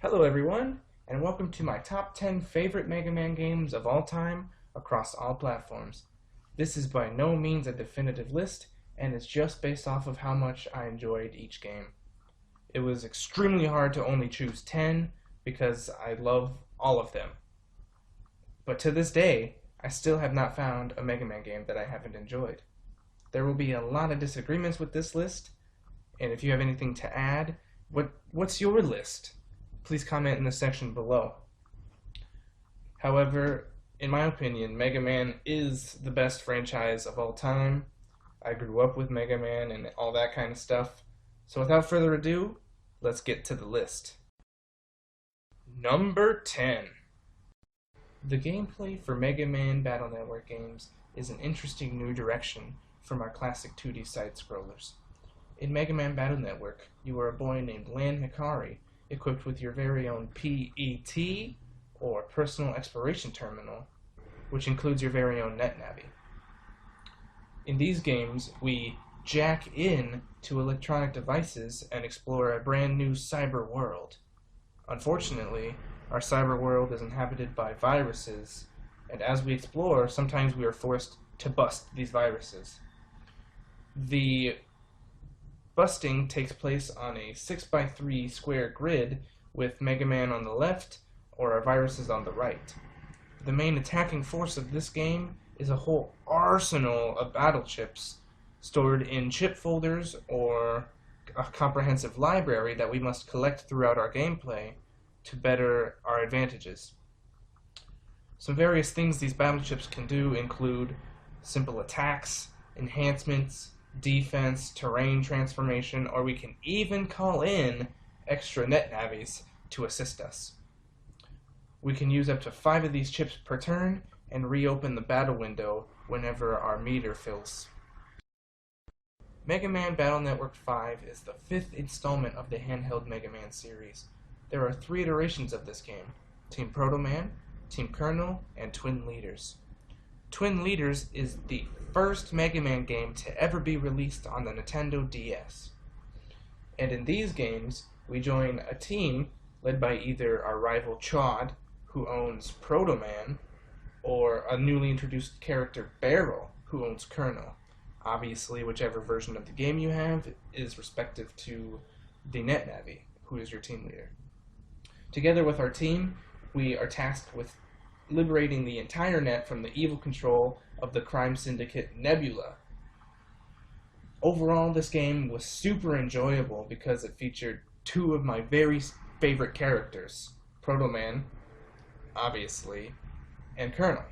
Hello everyone, and welcome to my top 10 favorite Mega Man games of all time across all platforms. This is by no means a definitive list, and it's just based off of how much I enjoyed each game. It was extremely hard to only choose 10 because I love all of them. But to this day, I still have not found a Mega Man game that I haven't enjoyed. There will be a lot of disagreements with this list, and if you have anything to add, what's your list? Please comment in the section below. However, in my opinion, Mega Man is the best franchise of all time. I grew up with Mega Man and all that kind of stuff. So without further ado, let's get to the list. Number 10. The gameplay for Mega Man Battle Network games is an interesting new direction from our classic 2D side-scrollers. In Mega Man Battle Network, you are a boy named Lan Hikari, equipped with your very own PET, or Personal Exploration Terminal, which includes your very own NetNavi. In these games, we jack in to electronic devices and explore a brand new cyber world. Unfortunately, our cyber world is inhabited by viruses, and as we explore, sometimes we are forced to bust these viruses. The busting takes place on a 6x3 square grid with Mega Man on the left or our viruses on the right. The main attacking force of this game is a whole arsenal of battle chips stored in chip folders or a comprehensive library that we must collect throughout our gameplay to better our advantages. Some various things these battle chips can do include simple attacks, enhancements, defense, terrain transformation, or we can even call in extra NetNavis to assist us. We can use up to 5 of these chips per turn and reopen the battle window whenever our meter fills. Mega Man Battle Network 5 is the 5th installment of the handheld Mega Man series. There are 3 iterations of this game: Team Proto Man, Team Colonel, and Twin Leaders. Twin Leaders is the first Mega Man game to ever be released on the Nintendo DS. And in these games, we join a team led by either our rival Chad, who owns Proto Man, or a newly introduced character Barrel, who owns Colonel. Obviously, whichever version of the game you have is respective to the NetNavi, who is your team leader. Together with our team, we are tasked with liberating the entire net from the evil control of the crime syndicate Nebula. Overall, this game was super enjoyable because it featured 2 of my very favorite characters, Proto Man, obviously, and Colonel.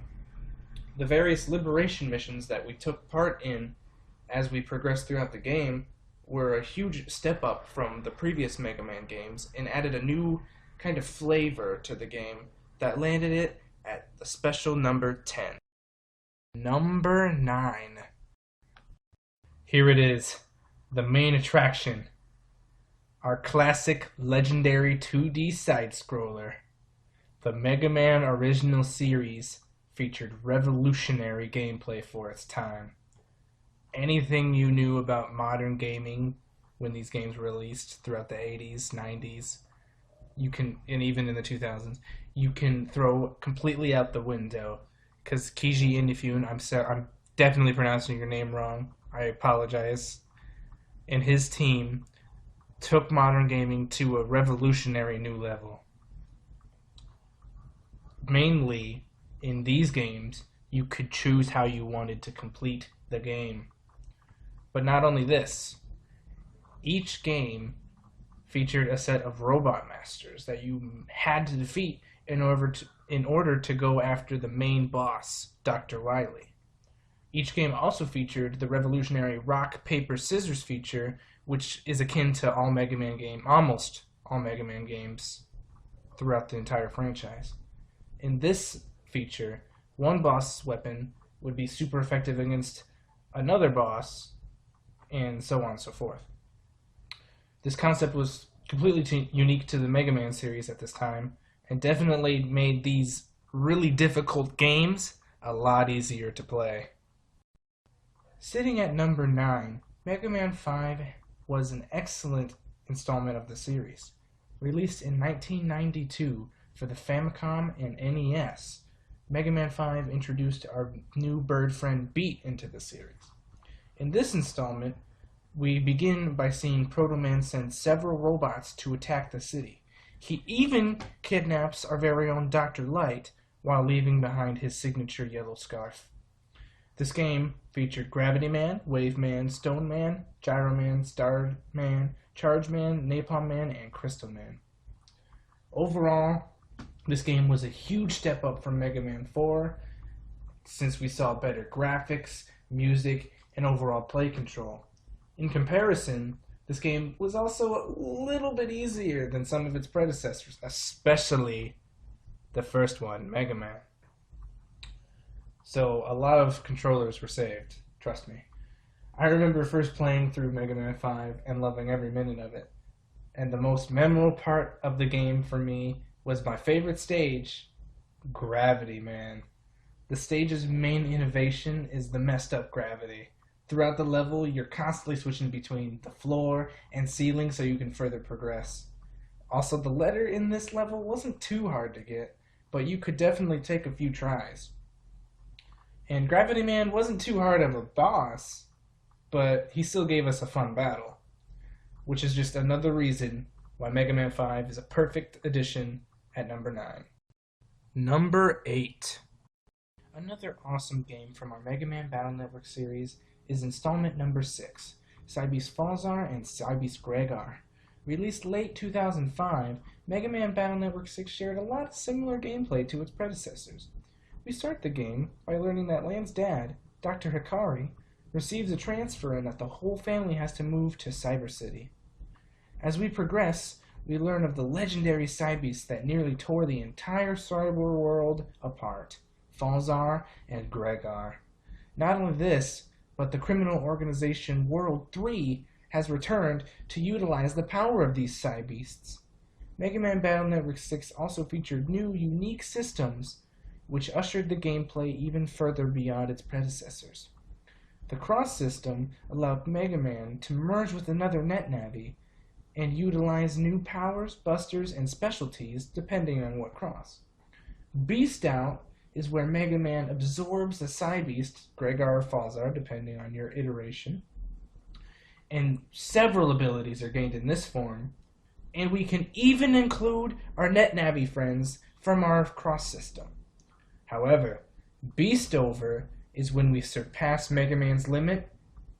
The various liberation missions that we took part in as we progressed throughout the game were a huge step up from the previous Mega Man games and added a new kind of flavor to the game that landed it at the special number 10. Number 9. Here it is, the main attraction. Our classic, legendary 2D side-scroller. The Mega Man original series featured revolutionary gameplay for its time. Anything you knew about modern gaming when these games were released throughout the 80s, 90s, and even in the 2000s, you can throw completely out the window. Because Kiji Inifune, I'm definitely pronouncing your name wrong, I apologize, and his team took modern gaming to a revolutionary new level. Mainly, in these games, you could choose how you wanted to complete the game. But not only this, each game featured a set of robot masters that you had to defeat in order to go after the main boss, Dr. Wily. Each game also featured the revolutionary rock, paper, scissors feature, which is akin to almost all Mega Man games throughout the entire franchise. In this feature, one boss weapon would be super effective against another boss, and so on and so forth. This concept was completely unique to the Mega Man series at this time, and definitely made these really difficult games a lot easier to play. Sitting at number 9, Mega Man 5 was an excellent installment of the series. Released in 1992 for the Famicom and NES, Mega Man 5 introduced our new bird friend Beat into the series. In this installment, we begin by seeing Proto Man send several robots to attack the city. He even kidnaps our very own Dr. Light while leaving behind his signature yellow scarf. This game featured Gravity Man, Wave Man, Stone Man, Gyro Man, Star Man, Charge Man, Napalm Man, and Crystal Man. Overall, this game was a huge step up from Mega Man 4 since we saw better graphics, music, and overall play control. In comparison, this game was also a little bit easier than some of its predecessors, especially the first one, Mega Man. So a lot of controllers were saved, trust me. I remember first playing through Mega Man 5 and loving every minute of it. And the most memorable part of the game for me was my favorite stage, Gravity Man. The stage's main innovation is the messed up gravity. Throughout the level, you're constantly switching between the floor and ceiling so you can further progress. Also, the letter in this level wasn't too hard to get, but you could definitely take a few tries. And Gravity Man wasn't too hard of a boss, but he still gave us a fun battle, which is just another reason why Mega Man 5 is a perfect addition at number 9. Number 8. Another awesome game from our Mega Man Battle Network series is installment number 6, Cybeast Falzar and Cybeast Gregar. Released late 2005, Mega Man Battle Network 6 shared a lot of similar gameplay to its predecessors. We start the game by learning that Lan's dad, Dr. Hikari, receives a transfer and that the whole family has to move to Cyber City. As we progress, we learn of the legendary Cybeasts that nearly tore the entire cyber world apart, Falzar and Gregar. Not only this, but the criminal organization World 3 has returned to utilize the power of these Cybeasts. Mega Man Battle Network 6 also featured new, unique systems which ushered the gameplay even further beyond its predecessors. The Cross system allowed Mega Man to merge with another NetNavi and utilize new powers, busters, and specialties depending on what cross. Beast Out is where Mega Man absorbs the Cybeast, Gregar or Falzar, depending on your iteration, and several abilities are gained in this form, and we can even include our NetNavi friends from our cross system. However, Beast Over is when we surpass Mega Man's limit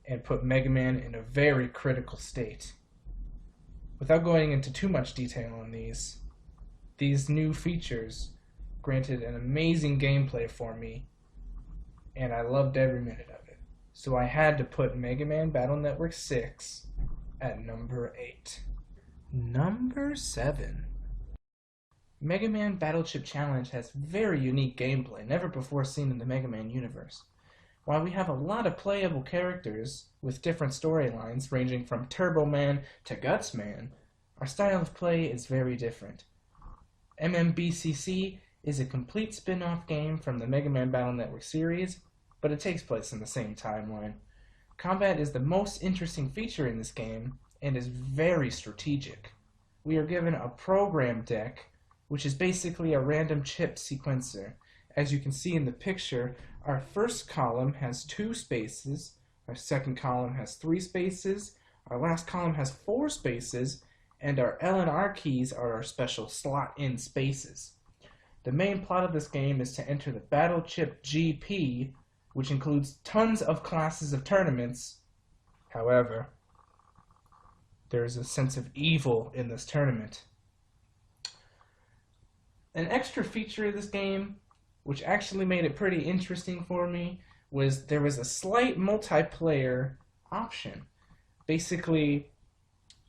and put Mega Man in a very critical state. Without going into too much detail on these new features granted an amazing gameplay for me, and I loved every minute of it. So I had to put Mega Man Battle Network 6 at number 8. Number 7. Mega Man Battle Chip Challenge has very unique gameplay, never before seen in the Mega Man universe. While we have a lot of playable characters with different storylines ranging from Turbo Man to Guts Man, our style of play is very different. MMBCC is a complete spin-off game from the Mega Man Battle Network series, but it takes place in the same timeline. Combat is the most interesting feature in this game and is very strategic. We are given a program deck, which is basically a random chip sequencer. As you can see in the picture, our first column has 2 spaces, our second column has 3 spaces, our last column has 4 spaces, and our L and R keys are our special slot-in spaces. The main plot of this game is to enter the Battle Chip GP, which includes tons of classes of tournaments. However, there is a sense of evil in this tournament. An extra feature of this game, which actually made it pretty interesting for me, was there was a slight multiplayer option. Basically,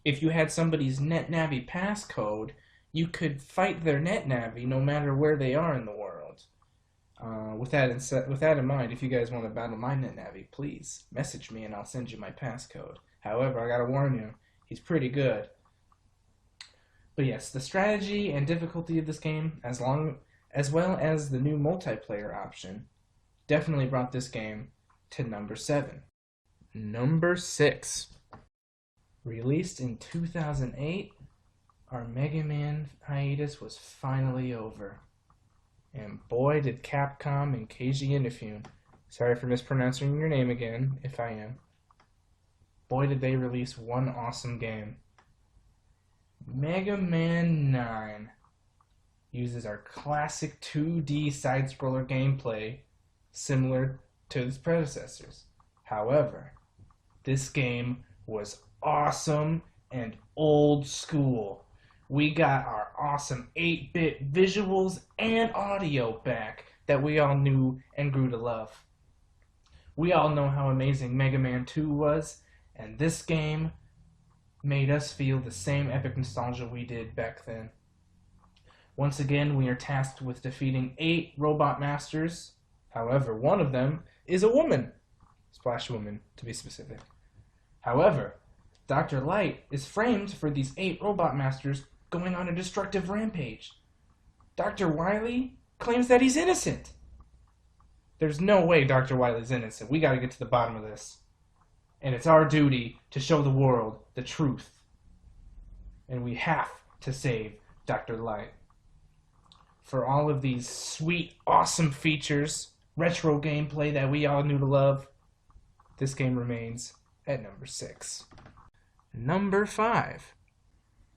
if you had somebody's NetNavi passcode, you could fight their NetNavi no matter where they are in the world. With that in mind, if you guys want to battle my NetNavi, please message me and I'll send you my passcode. However, I gotta warn you, he's pretty good. But yes, the strategy and difficulty of this game, as well as the new multiplayer option, definitely brought this game to number 7. Number 6. Released in 2008, Our Mega Man hiatus was finally over. And boy did Capcom and Keiji Inafune, sorry for mispronouncing your name again, if I am, boy did they release one awesome game. Mega Man 9 uses our classic 2D side-scroller gameplay similar to its predecessors. However, this game was awesome and old school. We got our awesome 8-bit visuals and audio back that we all knew and grew to love. We all know how amazing Mega Man 2 was, and this game made us feel the same epic nostalgia we did back then. Once again, we are tasked with defeating 8 robot masters. However, one of them is a woman. Splash Woman, to be specific. However, Dr. Light is framed for these 8 robot masters going on a destructive rampage. Dr. Wily claims that he's innocent. There's no way Dr. Wily's innocent. We gotta get to the bottom of this. And it's our duty to show the world the truth. And we have to save Dr. Light. For all of these sweet, awesome features, retro gameplay that we all knew to love, this game remains at number 6. Number 5.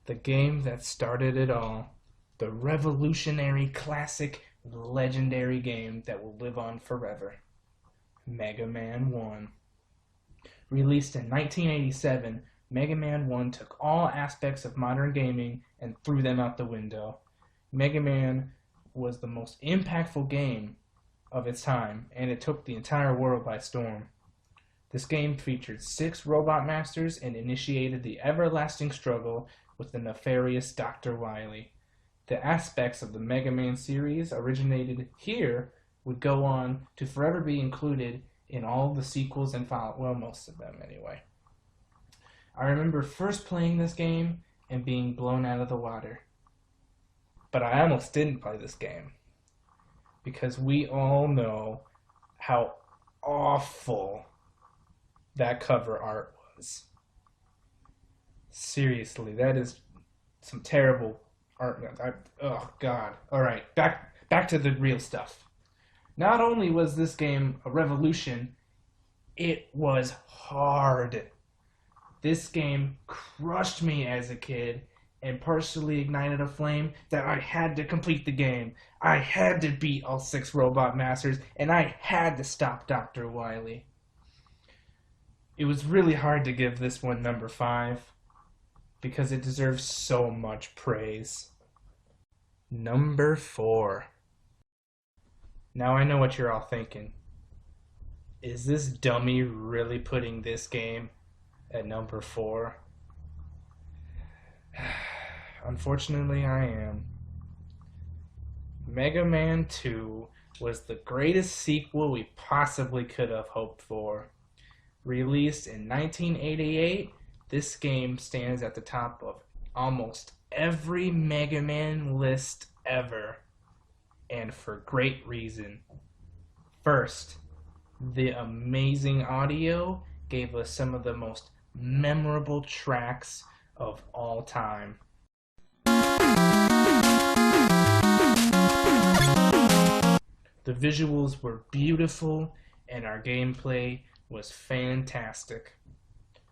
The game that started it all. The revolutionary, classic, legendary game that will live on forever. Mega Man 1. Released in 1987, Mega Man 1 took all aspects of modern gaming and threw them out the window. Mega Man was the most impactful game of its time, and it took the entire world by storm. This game featured 6 robot masters and initiated the everlasting struggle with the nefarious Dr. Wily. The aspects of the Mega Man series originated here would go on to forever be included in all the sequels and well, most of them anyway. I remember first playing this game and being blown out of the water. But I almost didn't play this game because we all know how awful that cover art was. Seriously, that is some terrible art. Oh God. Alright, back to the real stuff. Not only was this game a revolution, it was hard. This game crushed me as a kid and partially ignited a flame that I had to complete the game. I had to beat all 6 robot masters, and I had to stop Dr. Wily. It was really hard to give this one number 5 because it deserves so much praise. Number 4. Now I know what you're all thinking. Is this dummy really putting this game at number 4? Unfortunately, I am. Mega Man 2 was the greatest sequel we possibly could have hoped for. Released in 1988, this game stands at the top of almost every Mega Man list ever, and for great reason. First, the amazing audio gave us some of the most memorable tracks of all time. The visuals were beautiful, and our gameplay was fantastic.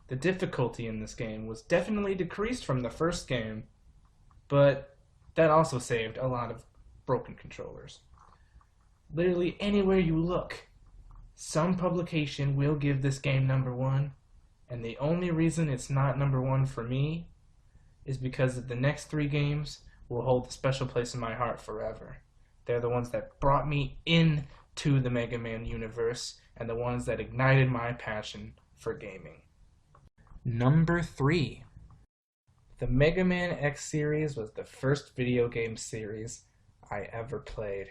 The difficulty in this game was definitely decreased from the first game, but that also saved a lot of broken controllers. Literally anywhere you look, some publication will give this game number 1, and the only reason it's not number 1 for me is because the next 3 games will hold a special place in my heart forever. They're the ones that brought me into the Mega Man universe and the ones that ignited my passion for gaming. Number 3. The Mega Man X series was the first video game series I ever played.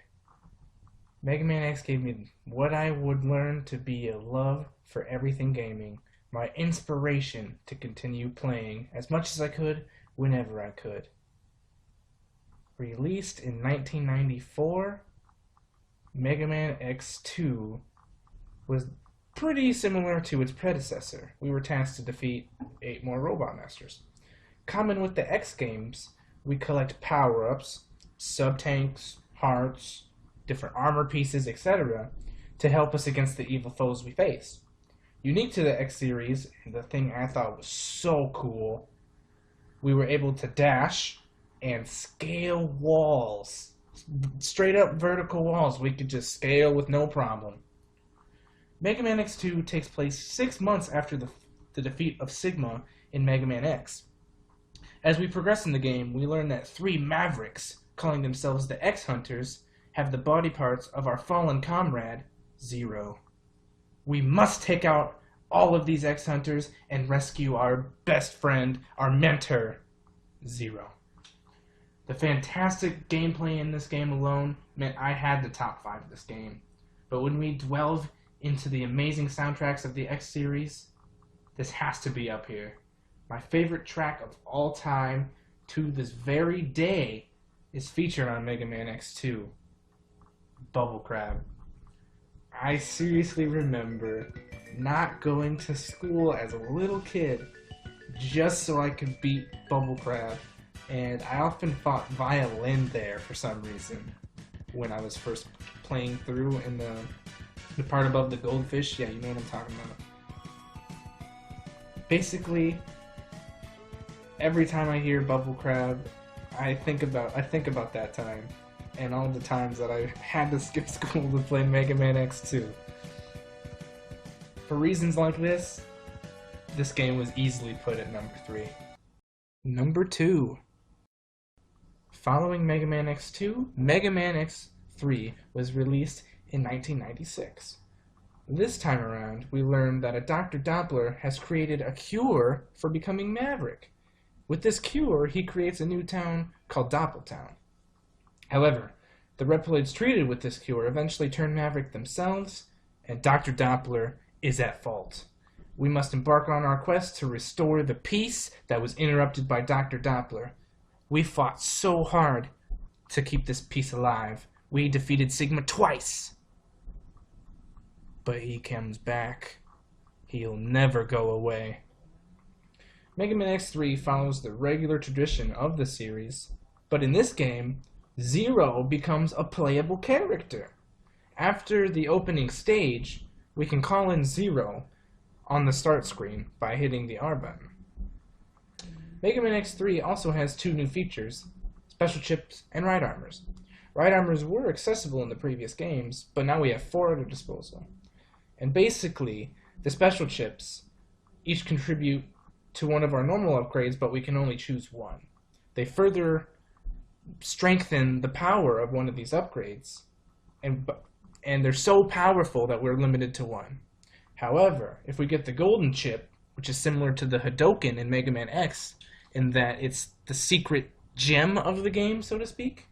Mega Man X gave me what I would learn to be a love for everything gaming, my inspiration to continue playing as much as I could, whenever I could. Released in 1994, Mega Man X2 was pretty similar to its predecessor. We were tasked to defeat 8 more Robot Masters. Common with the X games we collect power-ups, sub-tanks, hearts, different armor pieces, etc. to help us against the evil foes we face. Unique to the X series, and the thing I thought was so cool, we were able to dash and scale walls. Straight up vertical walls we could just scale with no problem. Megaman X2 takes place 6 months after the defeat of Sigma in Megaman X. As we progress in the game, we learn that 3 Mavericks, calling themselves the X-Hunters, have the body parts of our fallen comrade, Zero. We must take out all of these X-Hunters and rescue our best friend, our mentor, Zero. The fantastic gameplay in this game alone meant I had the top 5 of this game. But when we delve into the amazing soundtracks of the X series, this has to be up here. My favorite track of all time to this very day is featured on Mega Man X2, Bubble Crab. I seriously remember not going to school as a little kid just so I could beat Bubble Crab, and I often fought violin there for some reason when I was first playing through in the part above the goldfish. Yeah, you know what I'm talking about. Basically, every time I hear Bubble Crab, I think about that time and all the times that I had to skip school to play Mega Man X2. For reasons like this game was easily put at number 3. Number 2. Following Mega Man X2, Mega Man X3 was released in 1996. This time around, we learned that a Dr. Doppler has created a cure for becoming Maverick. With this cure, he creates a new town called Doppeltown. However, the Reploids treated with this cure eventually turn Maverick themselves, and Dr. Doppler is at fault. We must embark on our quest to restore the peace that was interrupted by Dr. Doppler. We fought so hard to keep this peace alive. We defeated Sigma twice. But he comes back. He'll never go away. Mega Man X3 follows the regular tradition of the series, but in this game, Zero becomes a playable character. After the opening stage, we can call in Zero on the start screen by hitting the R button. Mega Man X3 also has 2 new features, special chips and ride armors. Ride armors were accessible in the previous games, but now we have 4 at our disposal. And basically, the special chips each contribute to one of our normal upgrades, but we can only choose one. They further strengthen the power of one of these upgrades, and they're so powerful that we're limited to one. However, if we get the golden chip, which is similar to the Hadoken in Mega Man X, in that it's the secret gem of the game, so to speak,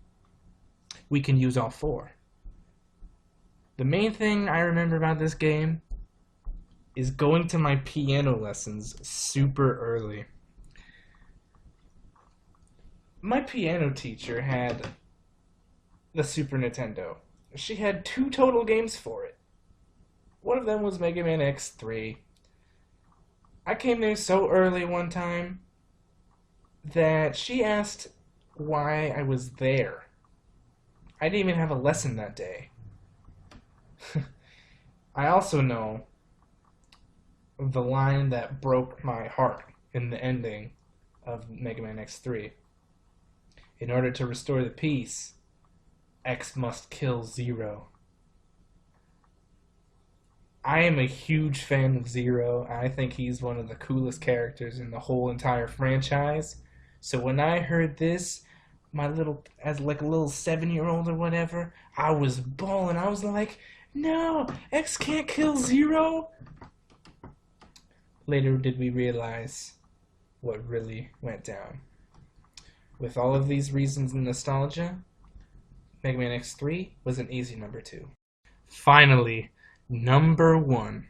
we can use all 4. The main thing I remember about this game is going to my piano lessons super early. My piano teacher had the Super Nintendo. She had 2 total games for it. One of them was Mega Man X3. I came there so early one time that she asked why I was there. I didn't even have a lesson that day. I also know the line that broke my heart in the ending of Mega Man X3. In order to restore the peace, X must kill Zero. I am a huge fan of Zero. I think he's one of the coolest characters in the whole entire franchise. So when I heard this, as like a little 7-year-old or whatever, I was bawling. I was like, no, X can't kill Zero. Later did we realize what really went down. With all of these reasons and nostalgia, Mega Man X3 was an easy number 2. Finally, number 1.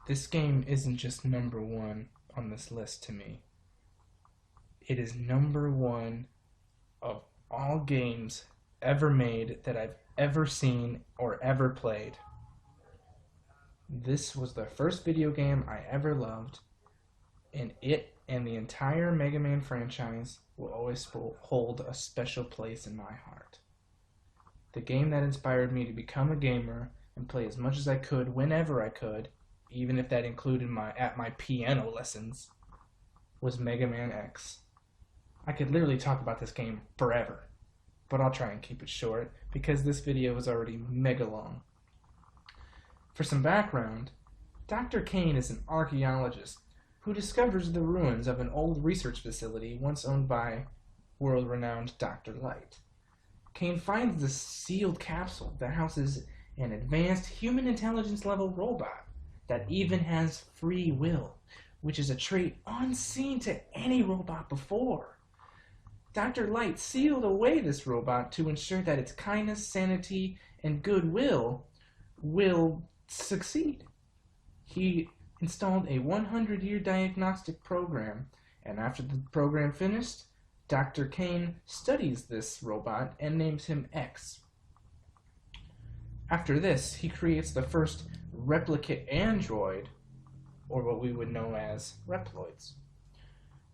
This game isn't just number 1 on this list to me. It is number 1 of all games ever made that I've ever seen or ever played. This was the first video game I ever loved, and it and the entire Mega Man franchise will always hold a special place in my heart. The game that inspired me to become a gamer and play as much as I could whenever I could, even if that included my piano lessons, was Mega Man X. I could literally talk about this game forever, but I'll try and keep it short because this video is already mega long. For some background, Dr. Kane is an archaeologist who discovers the ruins of an old research facility once owned by world-renowned Dr. Light. Kane finds this sealed capsule that houses an advanced human intelligence level robot that even has free will, which is a trait unseen to any robot before. Dr. Light sealed away this robot to ensure that its kindness, sanity, and goodwill will succeed. He installed a 100-year diagnostic program, and after the program finished, Dr. Kane studies this robot and names him X. After this, he creates the first replicate android, or what we would know as Reploids.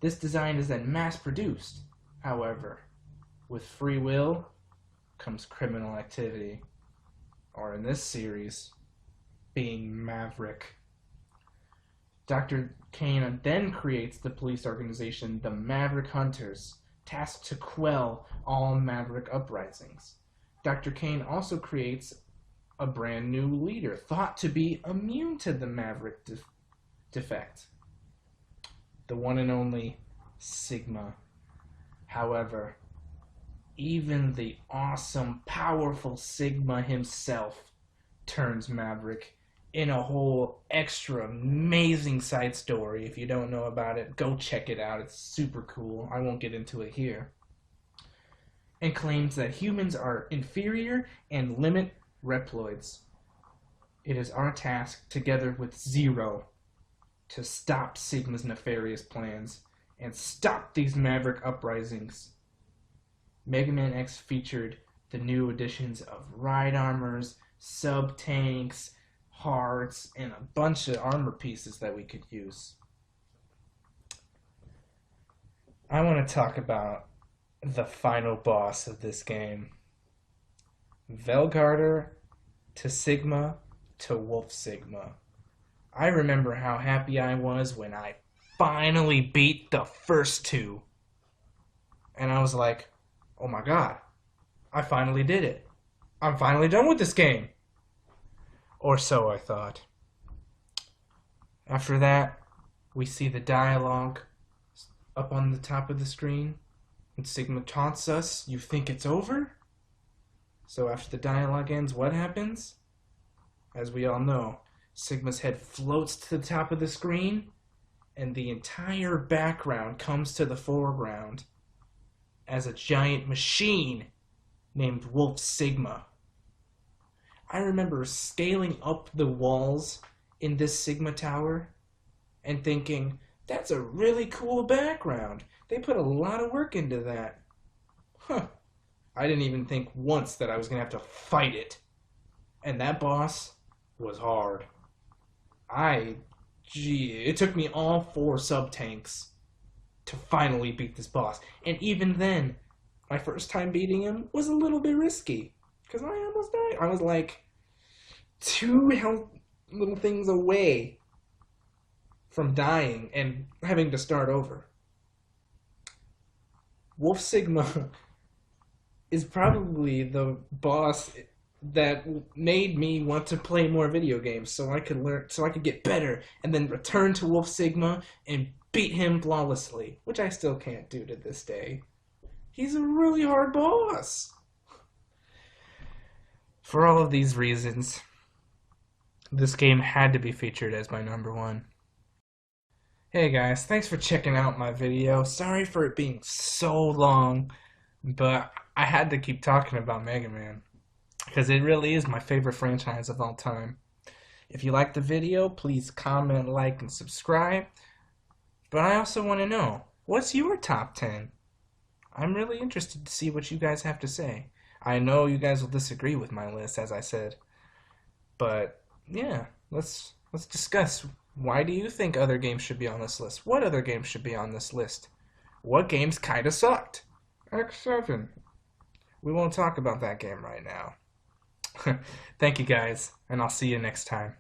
This design is then mass-produced. However, with free will comes criminal activity, or in this series, being Maverick. Dr. Kane then creates the police organization, the Maverick Hunters, tasked to quell all Maverick uprisings. Dr. Kane also creates a brand new leader, thought to be immune to the Maverick defect. The one and only Sigma. However, even the awesome, powerful Sigma himself turns Maverick in a whole extra amazing side story. If you don't know about it, go check it out. It's super cool. I won't get into it here. And claims that humans are inferior and limit Reploids. It is our task, together with Zero, to stop Sigma's nefarious plans and stop these Maverick uprisings. Mega Man X featured the new additions of ride armors, sub-tanks, hearts, and a bunch of armor pieces that we could use. I want to talk about the final boss of this game. Velgarder to Sigma to Wolf Sigma. I remember how happy I was when I finally beat the first two. And I was like, oh my god, I finally did it. I'm finally done with this game. Or so I thought. After that, we see the dialogue up on the top of the screen. And Sigma taunts us, you think it's over? So after the dialogue ends, what happens? As we all know, Sigma's head floats to the top of the screen, and the entire background comes to the foreground as a giant machine named Wolf Sigma. I remember scaling up the walls in this Sigma tower and thinking, that's a really cool background. They put a lot of work into that. Huh. I didn't even think once that I was going to have to fight it. And that boss was hard. It took me all 4 sub-tanks to finally beat this boss. And even then, my first time beating him was a little bit risky. Because I almost died. I was like 2 health little things away from dying and having to start over. Wolf Sigma is probably the boss that made me want to play more video games so I could get better and then return to Wolf Sigma and beat him flawlessly, which I still can't do to this day. He's a really hard boss. For all of these reasons, this game had to be featured as my number 1. Hey guys, thanks for checking out my video. Sorry for it being so long, but I had to keep talking about Mega Man, because it really is my favorite franchise of all time. If you liked the video, please comment, like, and subscribe. But I also want to know, what's your top 10? I'm really interested to see what you guys have to say. I know you guys will disagree with my list, as I said. But, yeah, let's discuss Why do you think other games should be on this list? What other games should be on this list? What games kinda sucked? X7. We won't talk about that game right now. Thank you guys, and I'll see you next time.